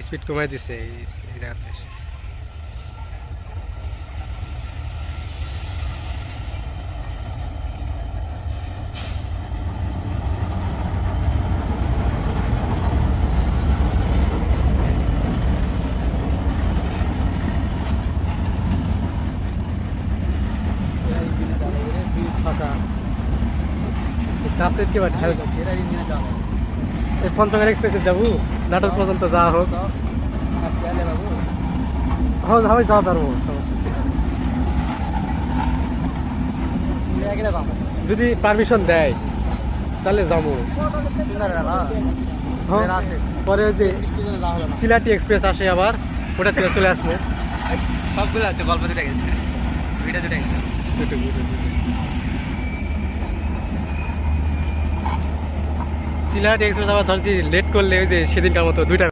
Speed কমাই দিছে এই জায়গাতে এসে। কাছে কি ঢাল এই পঞ্চগড় এক্সপ্রেসে যাবো নাটোর পর্যন্ত যাওয়া হোক। হ্যাঁ আমি যাওয়া পারবো, যদি পারমিশন দেয় তাহলে যাবো। পরে ওই যে সিলাটি এক্সপ্রেস আসে আবার, ওটা থেকে চলে আসবে। সবগুলো আছে, গল্প দুটা গেছে, দুইটা গেছে। সিলাটি এক্সপ্রেস আবার ধর লেট করলে ওই যে সেদিনকার মতো 2টা